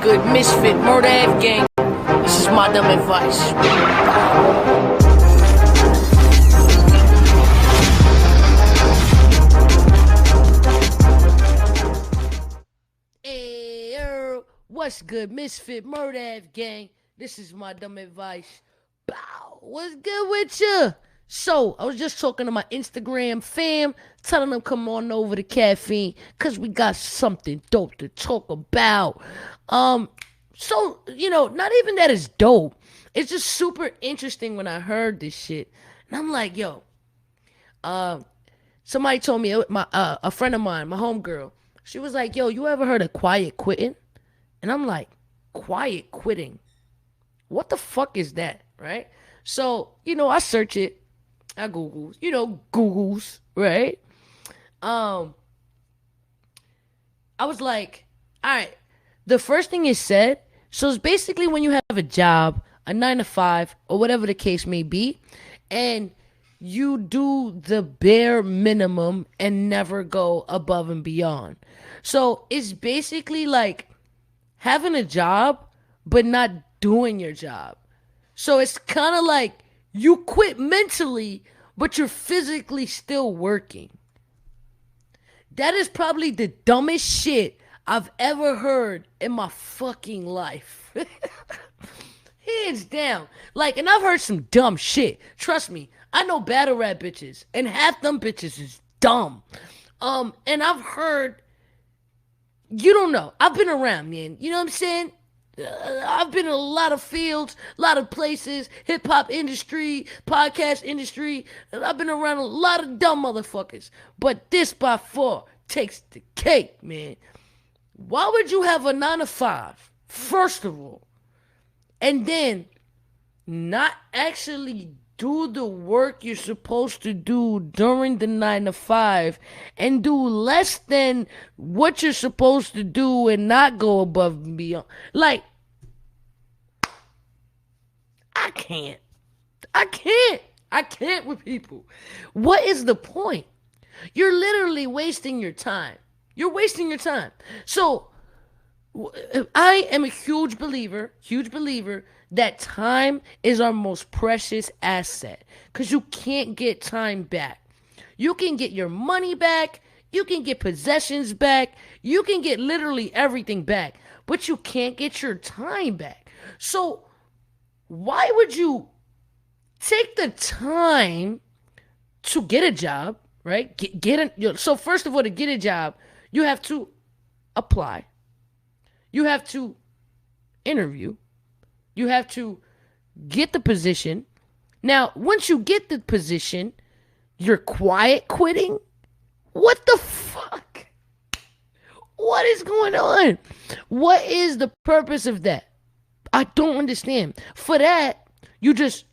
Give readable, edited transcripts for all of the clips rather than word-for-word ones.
good? Misfit, Murder F Gang. This is my dumb advice. Hey, what's good? Misfit, Murder F Gang. This is my dumb advice. Bow. What's good with you? So, I was just talking to my Instagram fam, telling them come on over to Caffeine, because we got something dope to talk about. So, not even that it's dope. It's just super interesting when I heard this shit. And I'm like, yo, somebody told me, a friend of mine, my homegirl, she was like, yo, you ever heard of quiet quitting? And I'm like, quiet quitting? What the fuck is that, right? So, I search it. I Googles, Googles, right? I was like, all right, the first thing it said, so it's basically when you have a job, a 9 to 5, or whatever the case may be, and you do the bare minimum and never go above and beyond. So it's basically like having a job, but not doing your job. So it's kind of like you quit mentally, but you're physically still working. That is probably the dumbest shit I've ever heard in my fucking life. Hands down. And I've heard some dumb shit. Trust me, I know battle rap bitches, and half them bitches is dumb. And I've heard, you don't know. I've been around, man. You know what I'm saying? I've been in a lot of fields, a lot of places, hip-hop industry, podcast industry. I've been around a lot of dumb motherfuckers. But this by far takes the cake, man. Why would you have a 9 to 5, first of all, and then not actually do the work you're supposed to do during the 9 to 5 and do less than what you're supposed to do and not go above and beyond? I can't with people. What is the point? You're literally wasting your time. You're wasting your time. So I am a huge believer that time is our most precious asset, because you can't get time back. You can get your money back, you can get possessions back, you can get literally everything back, but you can't get your time back. So why would you take the time to get a job, right? So first of all, to get a job, you have to apply. You have to interview. You have to get the position. Now, once you get the position, you're quiet quitting? What the fuck? What is going on? What is the purpose of that? I don't understand. For that, you just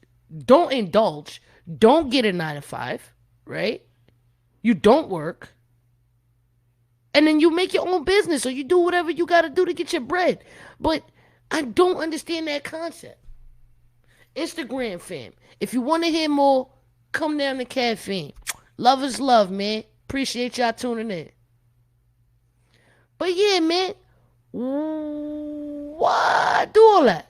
don't indulge. Don't get a 9 to 5, right? You don't work. And then you make your own business, or you do whatever you got to do to get your bread. But I don't understand that concept. Instagram fam, if you want to hear more, come down to Caffeine. Love is love, man. Appreciate y'all tuning in. But yeah, man. Why do all that?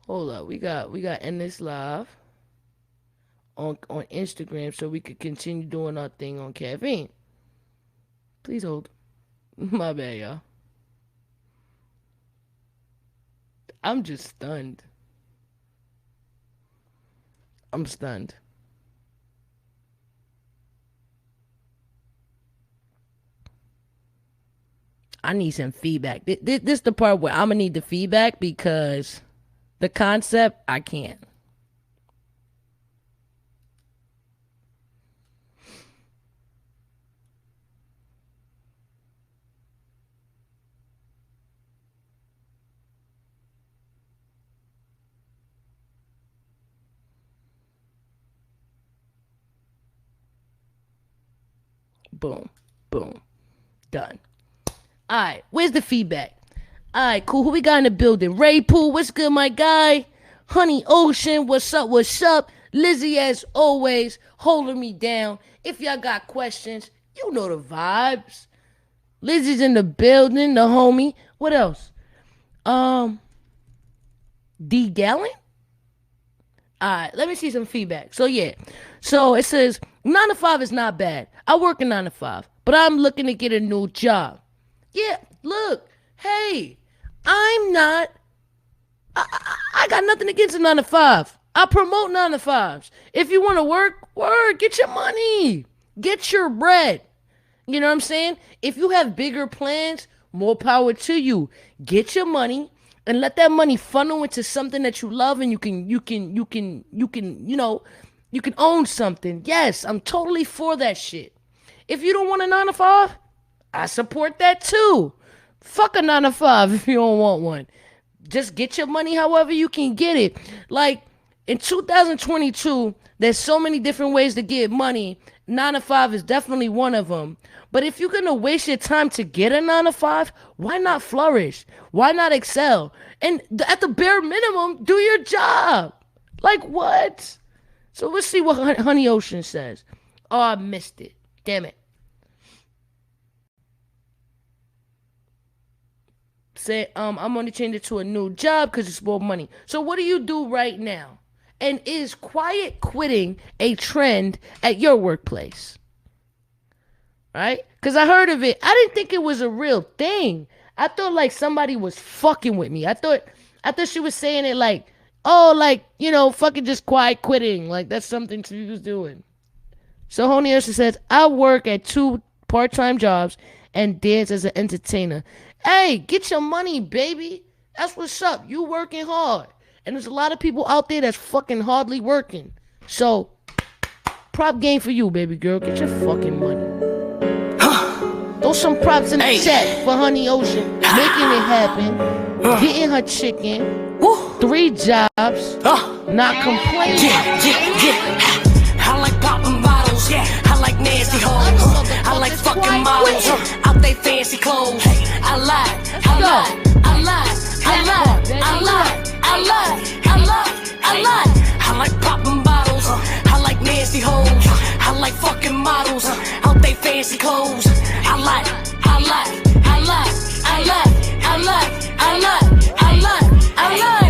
Hold up, we got end this live on Instagram so we could continue doing our thing on Caffeine. Please hold. My bad, y'all. I'm just stunned. I'm stunned. I need some feedback. This is the part where I'm gonna need the feedback, because the concept, I can't. Boom. Boom. Done. All right. Where's the feedback? All right, cool. Who we got in the building? Ray Pool, what's good, my guy? Honey Ocean, what's up? What's up? Lizzie, as always, holding me down. If y'all got questions, you know the vibes. Lizzie's in the building, the homie. What else? Um, D Gallon? Alright, let me see some feedback. So yeah. So it says 9 to 5 is not bad. I work a 9 to 5, but I'm looking to get a new job. Yeah, look, hey, I'm not I got nothing against a 9 to 5. I promote 9 to 5s. If you want to work, get your money. Get your bread. You know what I'm saying? If you have bigger plans, more power to you. Get your money and let that money funnel into something that you love and you can own something. Yes, I'm totally for that shit. If you don't want a 9 to 5, I support that too. Fuck a 9 to 5 if you don't want one. Just get your money however you can get it. Like in 2022, there's so many different ways to get money. 9 to 5 is definitely one of them. But if you're gonna waste your time to get a 9 to 5, why not flourish? Why not excel? And at the bare minimum, do your job. Like what? So let's see what Honey Ocean says. Oh, I missed it. Damn it. Say, I'm gonna change it to a new job because it's more money. So what do you do right now? And is quiet quitting a trend at your workplace? Right? Because I heard of it. I didn't think it was a real thing. I thought like somebody was fucking with me. I thought she was saying it like, oh, like, fucking just quiet quitting. Like that's something she was doing. So Honey Ocean says, I work at 2 part-time jobs and dance as an entertainer. Hey, get your money, baby. That's what's up. You working hard. And there's a lot of people out there that's fucking hardly working. So, prop game for you, baby girl. Get your fucking money. Throw some props in the chat for Honey Ocean. Making it happen. Getting her chicken. 3 jobs. Not complaining. I like popping bottles. I like nasty hoes. I like fucking models. Out they fancy clothes. I lie. I like popping bottles. I like nasty hoes. I like fucking models. Out they fancy clothes. I lie.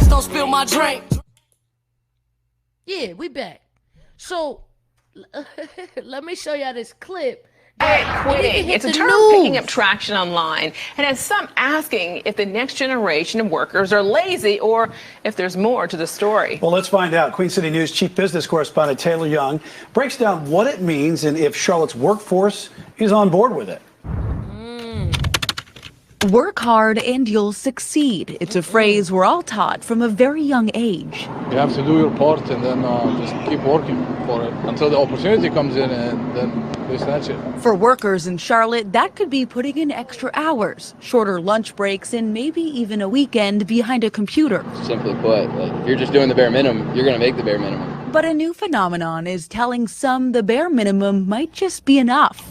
Don't spill my drink. Yeah, we back. So, let me show y'all this clip. Quitting. It's a term picking up traction online and has some asking if the next generation of workers are lazy or if there's more to the story. Well, let's find out. Queen City News Chief Business Correspondent Taylor Young breaks down what it means and if Charlotte's workforce is on board with it. Work hard and you'll succeed. It's a phrase we're all taught from a very young age. You have to do your part and then just keep working for it until the opportunity comes in and then they snatch it. For workers in Charlotte, that could be putting in extra hours, shorter lunch breaks, and maybe even a weekend behind a computer. Simply put, like if you're just doing the bare minimum, you're going to make the bare minimum. But a new phenomenon is telling some the bare minimum might just be enough.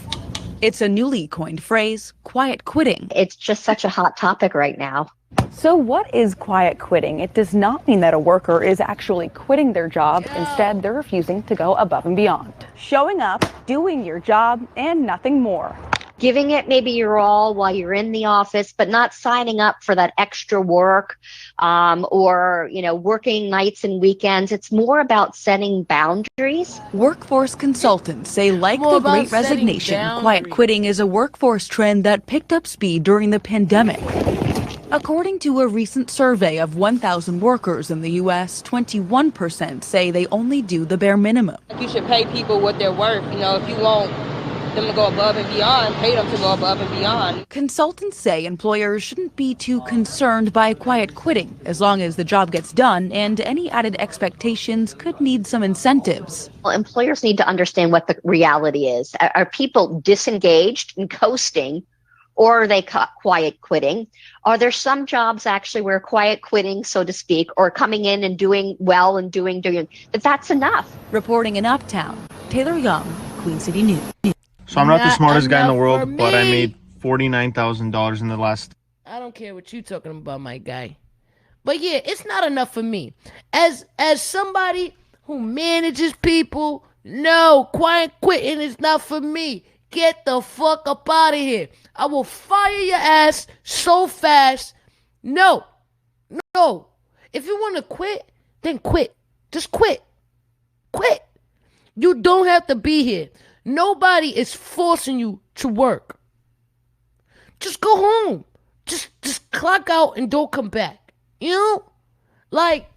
It's a newly coined phrase, quiet quitting. It's just such a hot topic right now. So what is quiet quitting? It does not mean that a worker is actually quitting their job. Instead, they're refusing to go above and beyond. Showing up, doing your job, and nothing more. Giving it maybe your all while you're in the office, but not signing up for that extra work or, working nights and weekends. It's more about setting boundaries. Workforce consultants say, like the Great Resignation, quiet quitting is a workforce trend that picked up speed during the pandemic. According to a recent survey of 1,000 workers in the U.S., 21% say they only do the bare minimum. You should pay people what they're worth. If you want them to go above and beyond, pay them to go above and beyond. Consultants say employers shouldn't be too concerned by quiet quitting, as long as the job gets done, and any added expectations could need some incentives. Well, employers need to understand what the reality is. Are people disengaged and coasting, or are they quiet quitting? Are there some jobs actually where quiet quitting, so to speak, or coming in and doing well and doing, but that's enough? Reporting in Uptown, Taylor Young, Queen City News. So I'm not the smartest guy in the world, but I made $49,000 in the last. I don't care what you talking about, my guy. But yeah, it's not enough for me. As somebody who manages people. No, quiet quitting is not for me. Get the fuck up out of here. I will fire your ass so fast. No. If you want to quit, then quit. Just quit. Quit. You don't have to be here. Nobody is forcing you to work. Just go home. Just clock out and don't come back. You know? Like,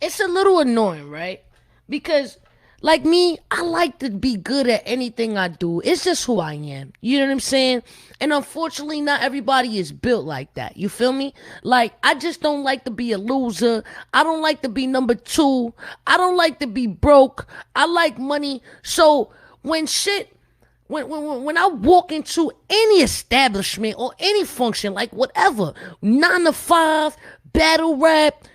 it's a little annoying, right? Because, like me, I like to be good at anything I do. It's just who I am. You know what I'm saying? And unfortunately, not everybody is built like that. You feel me? Like, I just don't like to be a loser. I don't like to be number 2. I don't like to be broke. I like money. So when I walk into any establishment or any function, like whatever, 9 to 5, battle rap,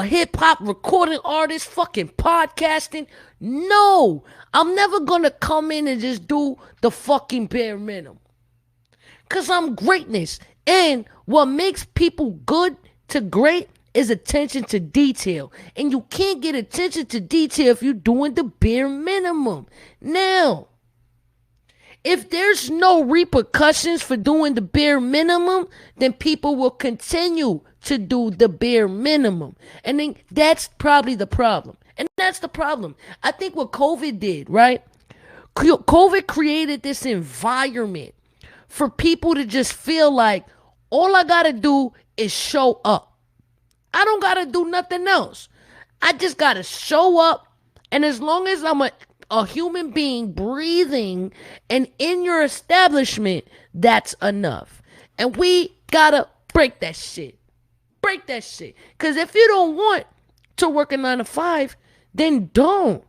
hip hop, recording artist, fucking podcasting. No, I'm never gonna come in and just do the fucking bare minimum. Cause I'm greatness. And what makes people good to great is attention to detail. And you can't get attention to detail if you're doing the bare minimum. Now, if there's no repercussions for doing the bare minimum, then people will continue to do the bare minimum. And then that's probably the problem. And that's the problem. I think what COVID did, right? COVID created this environment for people to just feel like all I gotta do is show up. I don't gotta do nothing else. I just gotta show up. And as long as I'm a human being breathing and in your establishment, that's enough. And we gotta break that shit. Break that shit. Because if you don't want to work a 9 to 5, then don't.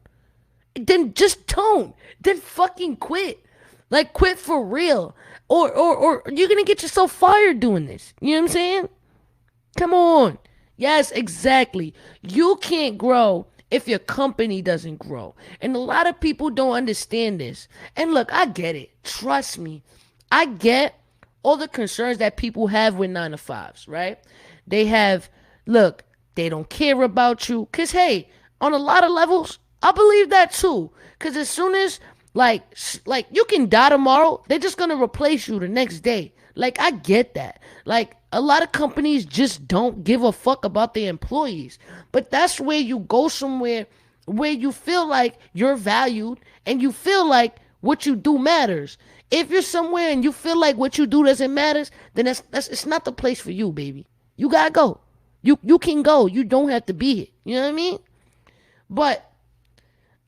Then just don't. Then fucking quit. Like, quit for real. Or you're gonna get yourself fired doing this. You know what I'm saying? Come on. Yes, exactly. You can't grow if your company doesn't grow. And a lot of people don't understand this. And look, I get it. Trust me. I get all the concerns that people have with 9 to 5s, right? They don't care about you. Because, hey, on a lot of levels, I believe that too. Because as soon as, like you can die tomorrow, they're just going to replace you the next day. Like, I get that. Like, a lot of companies just don't give a fuck about their employees. But that's where you go somewhere where you feel like you're valued and you feel like what you do matters. If you're somewhere and you feel like what you do doesn't matter, then it's not the place for you, baby. You gotta go. You can go. You don't have to be here. You know what I mean? But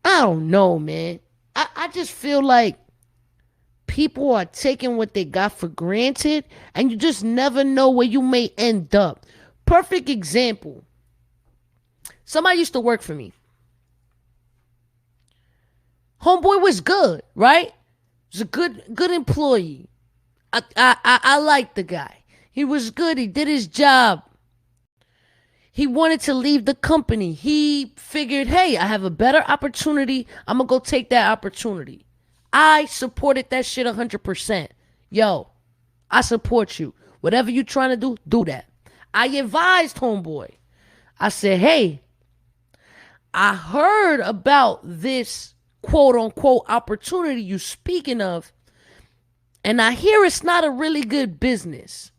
I don't know, man. I just feel like people are taking what they got for granted, and you just never know where you may end up. Perfect example. Somebody used to work for me. Homeboy was good, right? He was a good employee. I liked the guy. He was good. He did his job. He wanted to leave the company. He figured, hey, I have a better opportunity. I'm going to go take that opportunity. I supported that shit 100%. Yo, I support you. Whatever you trying to do that. I advised homeboy. I said, hey, I heard about this quote unquote opportunity you speaking of, and I hear it's not a really good business.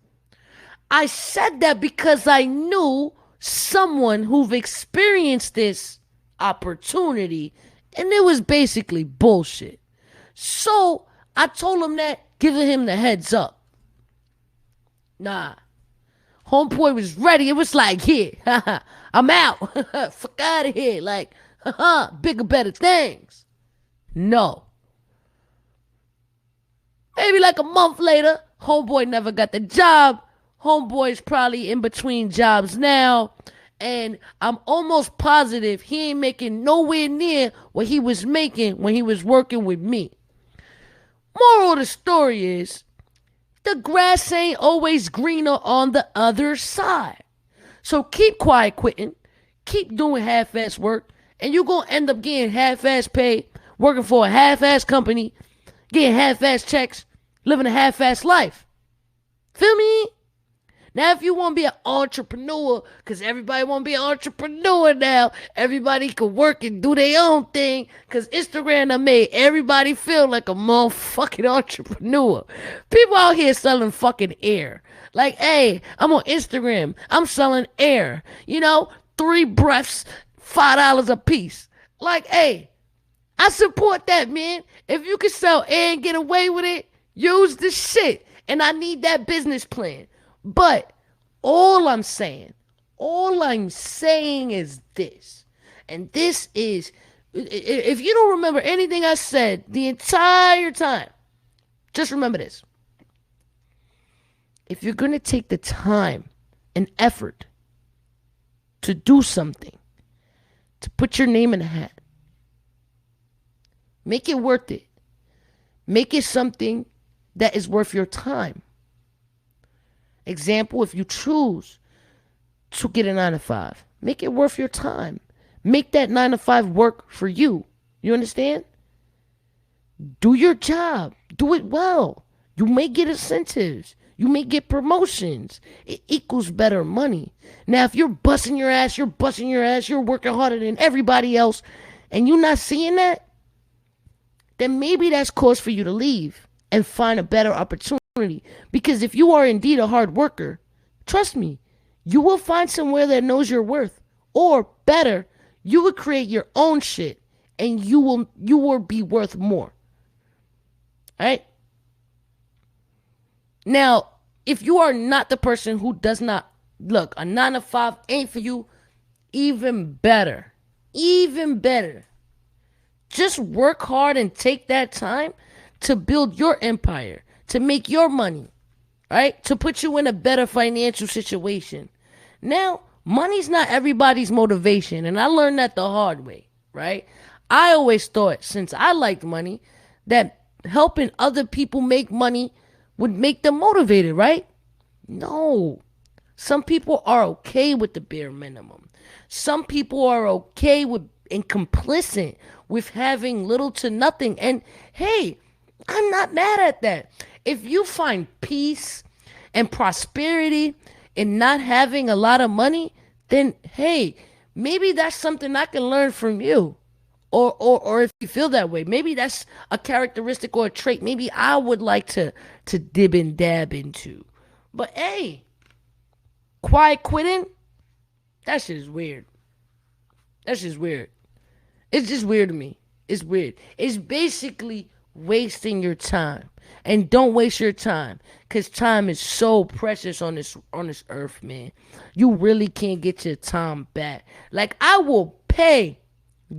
I said that because I knew someone who've experienced this opportunity, and it was basically bullshit. So I told him that, giving him the heads up. Nah. Homeboy was ready. It was like, here, I'm out. Fuck out of here. Like, bigger, better things. No. Maybe like a month later, homeboy never got the job. Homeboy's probably in between jobs now. And I'm almost positive he ain't making nowhere near what he was making when he was working with me. Moral of the story is, the grass ain't always greener on the other side. So keep quiet quitting, keep doing half-ass work, and you're going to end up getting half-ass pay, working for a half-ass company, getting half-ass checks, living a half-ass life. Feel me? Now, if you want to be an entrepreneur, because everybody want to be an entrepreneur now, everybody can work and do their own thing, because Instagram done made everybody feel like a motherfucking entrepreneur. People out here selling fucking air. Like, hey, I'm on Instagram. I'm selling air. 3 breaths, $5 a piece. Like, hey, I support that, man. If you can sell air and get away with it, use the shit. And I need that business plan. But all I'm saying is this. And this is, if you don't remember anything I said the entire time, just remember this. If you're going to take the time and effort to do something, to put your name in a hat, make it worth it. Make it something that is worth your time. Example, if you choose to get a 9-to-5, make it worth your time. Make that 9-to-5 work for you. You understand? Do your job. Do it well. You may get incentives. You may get promotions. It equals better money. Now, if you're busting your ass, you're working harder than everybody else, and you're not seeing that, then maybe that's cause for you to leave and find a better opportunity. Because if you are indeed a hard worker, trust me, you will find somewhere that knows your worth. Or better, you will create your own shit and you will be worth more. All right? Now, if you are not the person who does not, look, a 9-to-5 ain't for you, even better. Even better. Just work hard and take that time to build your empire, to make your money, right? To put you in a better financial situation. Now, money's not everybody's motivation, and I learned that the hard way, right? I always thought, since I liked money, that helping other people make money would make them motivated, right? No. Some people are okay with the bare minimum. Some people are okay with and complicit with having little to nothing. And hey, I'm not mad at that. If you find peace and prosperity in not having a lot of money, then hey, maybe that's something I can learn from you. Or if you feel that way, maybe that's a characteristic or a trait maybe I would like to dib and dab into. But hey, quiet quitting, that shit is weird. That's just weird. It's just weird to me. It's weird. It's basically wasting your time. And don't waste your time, because time is so precious on this earth, man. You really can't get your time back. Like, I will pay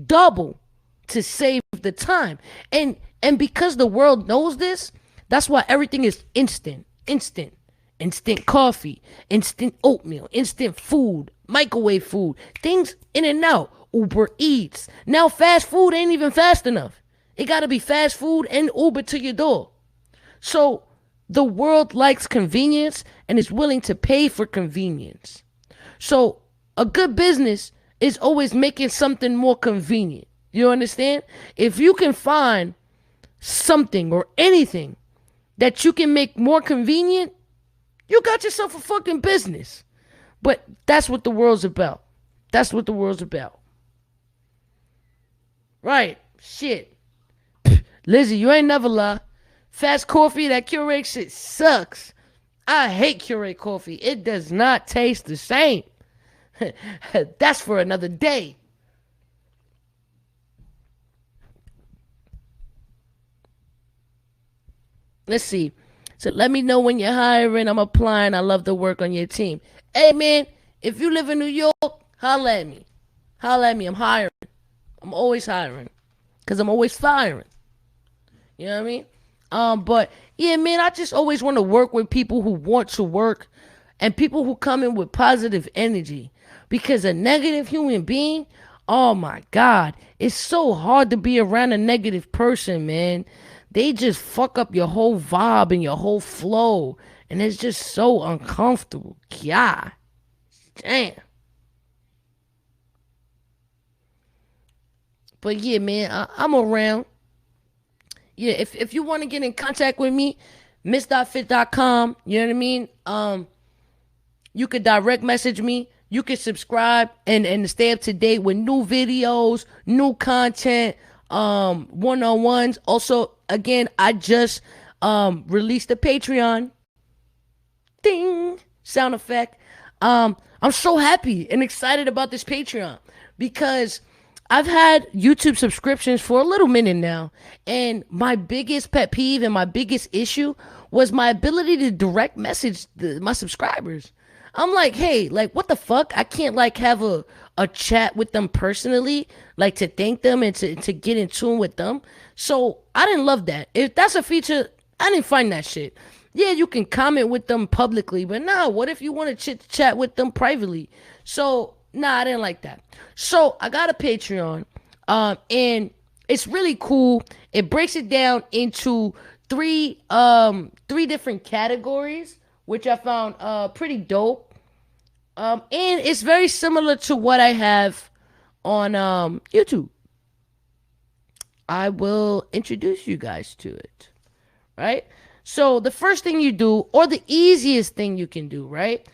double to save the time. And because the world knows this, that's why everything is instant coffee, instant oatmeal, instant food, microwave food, things in and out, Uber Eats. Now fast food ain't even fast enough. It got to be fast food and Uber to your door. So the world likes convenience and is willing to pay for convenience. So a good business is always making something more convenient. You understand? If you can find something or anything that you can make more convenient, you got yourself a fucking business. But that's what the world's about. That's what the world's about. Right. Shit. Lizzie, you ain't never lie. Fast coffee, that Keurig shit sucks. I hate Keurig coffee. It does not taste the same. That's for another day. Let's see. So let me know when you're hiring. I'm applying. I love to work on your team. Hey, man, if you live in New York, holla at me. Holla at me. I'm hiring. I'm always hiring. Because I'm always firing. You know what I mean? But, yeah, man, I just always want to work with people who want to work and people who come in with positive energy. Because a negative human being, oh, my God, it's so hard to be around a negative person, man. They just fuck up your whole vibe and your whole flow. And it's just so uncomfortable. God damn. But yeah, man, I'm around. Yeah, if you want to get in contact with me, miss.fit.com. You know what I mean? You could direct message me. You can subscribe and stay up to date with new videos, new content, one-on-ones. Also, again, I just released a Patreon. Ding! Sound effect. I'm so happy and excited about this Patreon because I've had YouTube subscriptions for a little minute now, and my biggest pet peeve and my biggest issue was my ability to direct message my subscribers. I'm like, hey, like, what the fuck? I can't, like, have a chat with them personally, like, to thank them and to get in tune with them. So I didn't love that. If that's a feature, I didn't find that shit. Yeah, you can comment with them publicly, but nah, what if you want to chat with them privately? So, nah, I didn't like that. So I got a Patreon, and it's really cool. It breaks it down into three different categories, which I found pretty dope. And it's very similar to what I have on YouTube. I will introduce you guys to it, right? So the first thing you do, or the easiest thing you can do, right,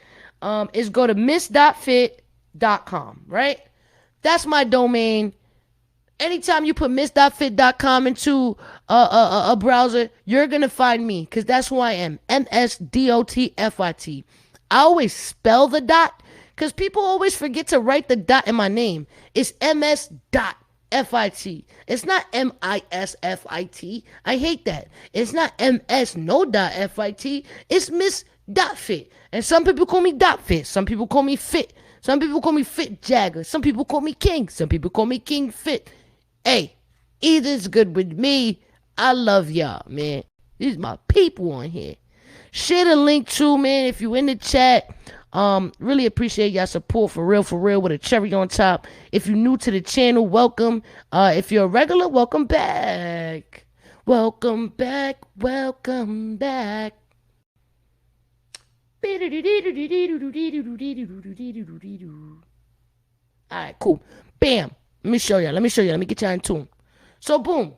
is go to miss.fit.com, right? That's my domain. Anytime you put miss.fit.com into a browser, you're going to find me because that's who I am, MSDOTFIT. I always spell the dot because people always forget to write the dot in my name. It's MS.FIT. It's not MISFIT. I hate that. It's not MS no dot FIT. It's Miss.Fit. And some people call me Dot Fit. Some people call me Fit. Some people call me Fit Jagger. Some people call me King. Some people call me King Fit. Hey, either's good with me. I love y'all, man. These are my people on here. Share the link too, man, if you in the chat. Really appreciate y'all support for real with a cherry on top. If you're new to the channel, welcome. If you're a regular, welcome back. Welcome back. Welcome back. Alright, cool. Bam. Let me show y'all. Let me get y'all in tune. So, boom.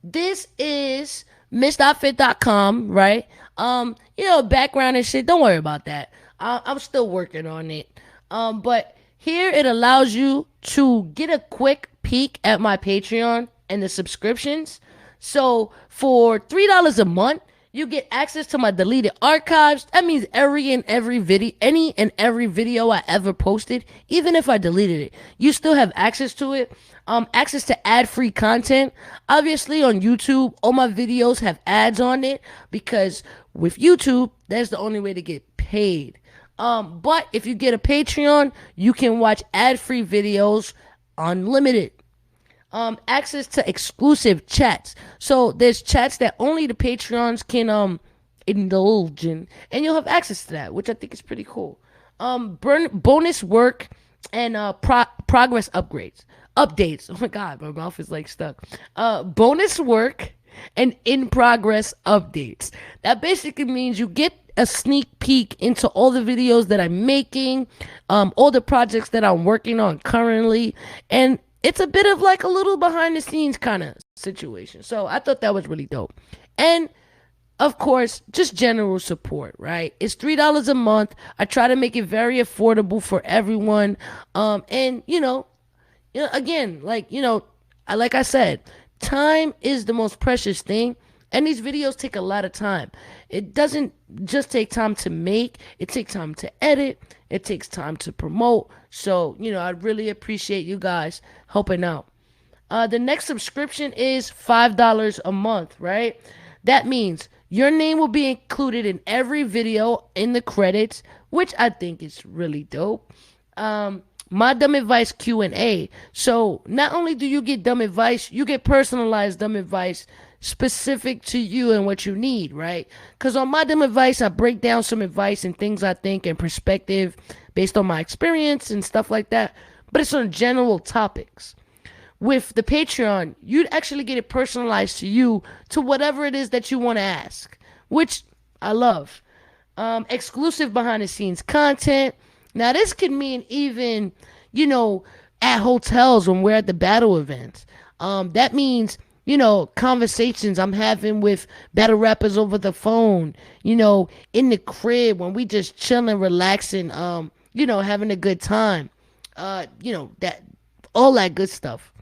This is miss.fit.com, right? Background and shit. Don't worry about that. I'm still working on it. But here it allows you to get a quick peek at my Patreon and the subscriptions. So for $3 a month, you get access to my deleted archives. That means any and every video I ever posted, even if I deleted it, you still have access to it. Access to ad-free content. Obviously on YouTube, all my videos have ads on it because with YouTube, that's the only way to get paid. But if you get a Patreon, you can watch ad-free videos unlimited. Access to exclusive chats. So there's chats that only the Patreons can indulge in, and you'll have access to that, which I think is pretty cool. Bonus work and progress updates. Oh my god, my mouth is like stuck. Bonus work and in progress updates. That basically means you get a sneak peek into all the videos that I'm making, all the projects that I'm working on currently, and it's a bit of like a little behind the scenes kind of situation. So I thought that was really dope. And of course, just general support, right? It's $3 a month. I try to make it very affordable for everyone. And again, like I said, time is the most precious thing. And these videos take a lot of time. It doesn't just take time to make, it takes time to edit, it takes time to promote. So, I really appreciate you guys helping out. The next subscription is $5 a month, right? That means your name will be included in every video in the credits, which I think is really dope. My dumb advice Q&A. So not only do you get dumb advice, you get personalized dumb advice specific to you and what you need, right? Because on my dumb advice, I break down some advice and things I think and perspective based on my experience and stuff like that. But it's on general topics. With the Patreon, you'd actually get it personalized to you, to whatever it is that you want to ask, which I love. Exclusive behind the scenes content. Now this could mean even, at hotels when we're at the battle events. That means conversations I'm having with battle rappers over the phone, in the crib when we just chilling, relaxing, having a good time. That all that good stuff.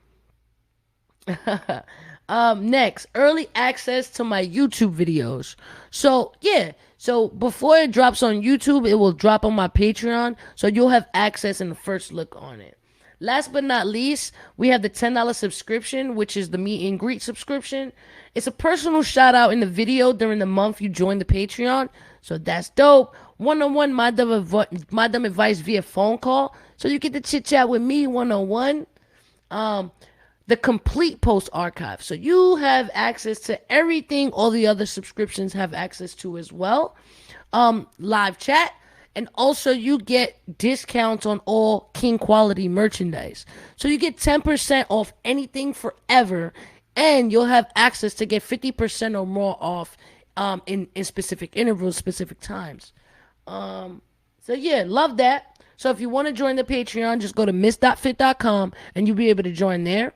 Next, early access to my YouTube videos. So yeah, so before it drops on YouTube, it will drop on my Patreon, so you'll have access and the first look on it. Last but not least, we have the $10 subscription, which is the meet and greet subscription. It's a personal shout out in the video during the month you join the Patreon, so that's dope. One-on-one my dumb advice via phone call, so you get to chit chat with me one-on-one. The complete post archive, so you have access to everything all the other subscriptions have access to as well. Live chat, and also you get discounts on all King quality merchandise, so you get 10% off anything forever, and you'll have access to get 50% or more off in specific intervals, specific times. So yeah, love that. So if you want to join the Patreon, just go to miss.fit.com and you'll be able to join there.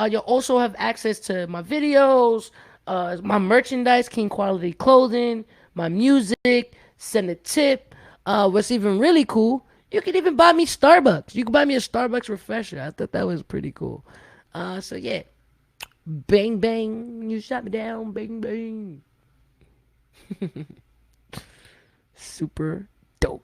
You'll also have access to my videos, my merchandise, King quality clothing, my music, send a tip. What's even really cool, you can even buy me Starbucks. You can buy me a Starbucks refresher. I thought that was pretty cool. So yeah, bang bang, you shot me down, bang bang. Super dope.